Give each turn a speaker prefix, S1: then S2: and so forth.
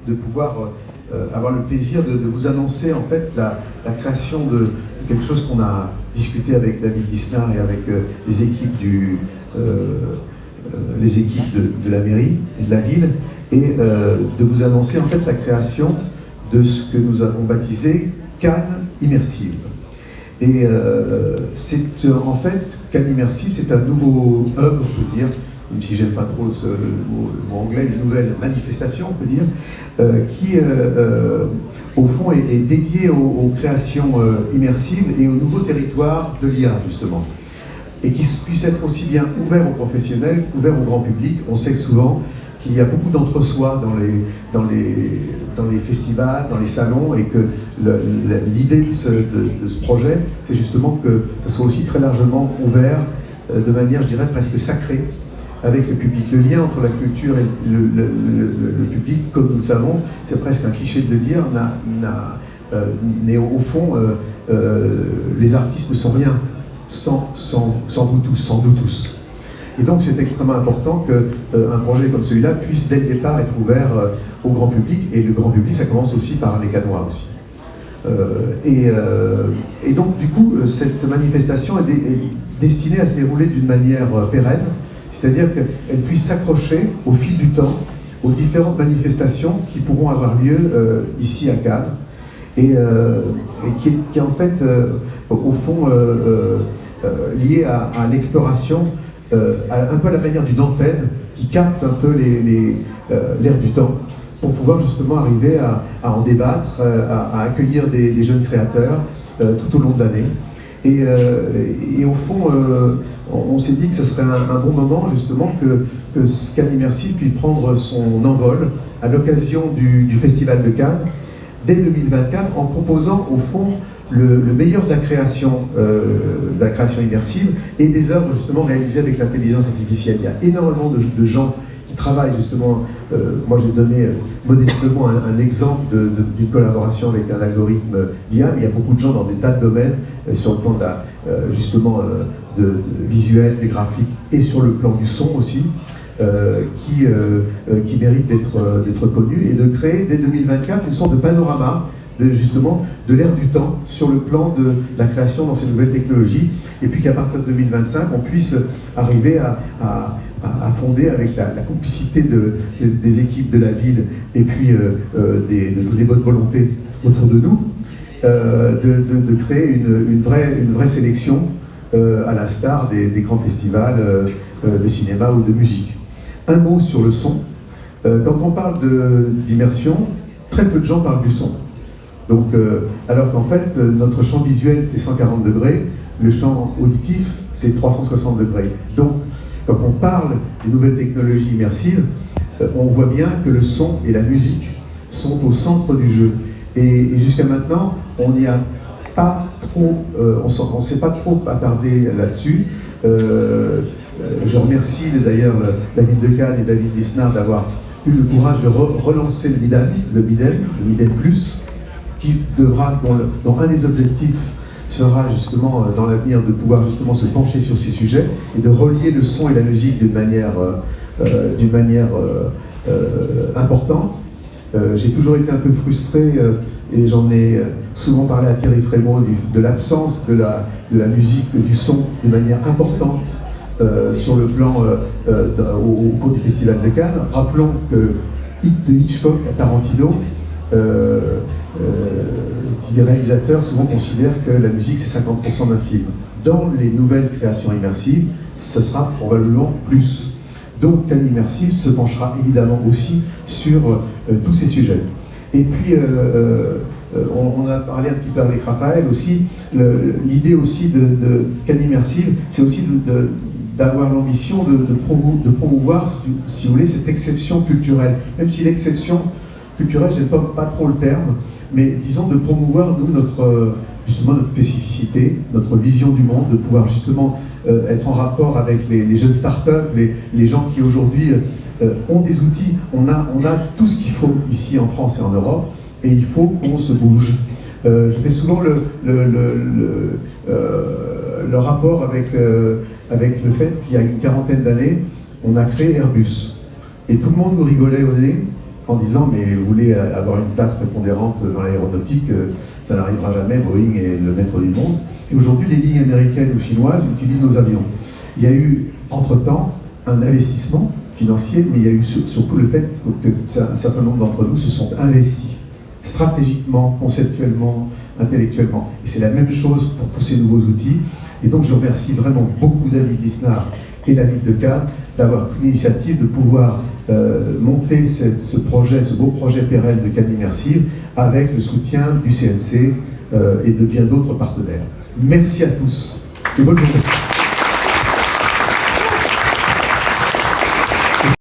S1: de pouvoir avoir le plaisir de vous annoncer en fait la création de quelque chose qu'on a discuté avec David Lisnard et avec les équipes de la mairie et de la ville, et de vous annoncer en fait la création de ce que nous avons baptisé Cannes Immersive. Et c'est en fait, Cannes Immersive, c'est un nouveau hub, on peut dire, même si j'aime pas trop le mot anglais, une nouvelle manifestation, on peut dire, qui au fond est dédiée aux créations immersives et aux nouveaux territoires de l'IA, justement. Et qui puisse être aussi bien ouvert aux professionnels, ouvert au grand public. On sait que souvent qu'il y a beaucoup d'entre-soi dans les festivals, dans les salons, et que l'idée de ce projet, c'est justement que ça soit aussi très largement ouvert, de manière, je dirais, presque sacrée, avec le public. Le lien entre la culture et le public, comme nous le savons, c'est presque un cliché de le dire, mais au fond, les artistes ne sont rien sans vous tous, sans nous tous. Et donc c'est extrêmement important qu'un projet comme celui-là puisse dès le départ être ouvert au grand public, et le grand public, ça commence aussi par les Cannois aussi. Et donc du coup, cette manifestation est destinée à se dérouler d'une manière pérenne, c'est-à-dire qu'elle puisse s'accrocher au fil du temps aux différentes manifestations qui pourront avoir lieu ici à Cannes, et qui est en fait, au fond, liée à l'exploration, un peu à la manière d'une antenne qui capte un peu l'air du temps, pour pouvoir justement arriver à en débattre, à accueillir des jeunes créateurs tout au long de l'année. Et au fond, on s'est dit que ce serait un bon moment justement que Cannes Immersive puisse prendre son envol à l'occasion du Festival de Cannes dès 2024, en proposant au fond le meilleur de la création immersive et des œuvres justement réalisées avec l'intelligence artificielle. Il y a énormément de gens qui travaillent justement. Moi j'ai donné modestement un exemple d'une collaboration avec un algorithme d'IA, mais il y a beaucoup de gens dans des tas de domaines, sur le plan justement de visuel, des graphiques, et sur le plan du son aussi, qui méritent d'être connus, et de créer dès 2024 une sorte de panorama justement de l'ère du temps sur le plan de la création dans ces nouvelles technologies, et puis qu'à partir de 2025 on puisse arriver à fonder avec la complicité des équipes de la ville et puis de toutes les bonnes volontés autour de nous, de créer une vraie sélection à la star des grands festivals de cinéma ou de musique. Un mot sur le son. Quand on parle d'immersion, très peu de gens parlent du son. Donc, alors qu'en fait, notre champ visuel, c'est 140 degrés, le champ auditif, c'est 360 degrés. Donc, quand on parle des nouvelles technologies immersives, on voit bien que le son et la musique sont au centre du jeu. Et jusqu'à maintenant, on n'y a pas trop, on ne s'est pas trop attardé là-dessus. Je remercie d'ailleurs la ville de Cannes et David Lisnard d'avoir eu le courage de relancer le Midem Plus, qui devra, dont un des objectifs sera justement dans l'avenir de pouvoir justement se pencher sur ces sujets et de relier le son et la musique d'une manière importante. J'ai toujours été un peu frustré, et j'en ai souvent parlé à Thierry Frémaux, de l'absence de la musique, du son de manière importante sur le plan au cours du Festival de Cannes. Rappelons que de Hitchcock à Tarantino, les réalisateurs souvent considèrent que la musique c'est 50% d'un film. Dans les nouvelles créations immersives, ce sera probablement plus. Donc Cannes Immersive se penchera évidemment aussi sur tous ces sujets. Et puis on a parlé un petit peu avec Raphaël aussi, l'idée aussi de Cannes Immersive, c'est aussi d'avoir l'ambition de promouvoir, si vous voulez, cette exception culturelle. Même si l'exception culturelle, je n'aime pas trop le terme, mais disons de promouvoir, nous, justement notre spécificité, notre vision du monde, de pouvoir justement être en rapport avec les jeunes startups, les gens qui aujourd'hui ont des outils. On a tout ce qu'il faut ici en France et en Europe, et il faut qu'on se bouge. Je fais souvent le rapport avec le fait qu'il y a une quarantaine d'années, on a créé Airbus. Et tout le monde nous rigolait au nez, en disant mais vous voulez avoir une place prépondérante dans l'aéronautique, ça n'arrivera jamais, Boeing est le maître du monde. Et aujourd'hui, les lignes américaines ou chinoises utilisent nos avions. Il y a eu, entre-temps, un investissement financier, mais il y a eu surtout le fait qu'un certain nombre d'entre nous se sont investis stratégiquement, conceptuellement, intellectuellement. Et c'est la même chose pour tous ces nouveaux outils. Et donc je remercie vraiment beaucoup David Lisnard et la ville de Cannes d'avoir pris l'initiative de pouvoir monter ce beau projet pérenne de Cannes Immersive avec le soutien du CNC et de bien d'autres partenaires. Merci à tous et bonne journée.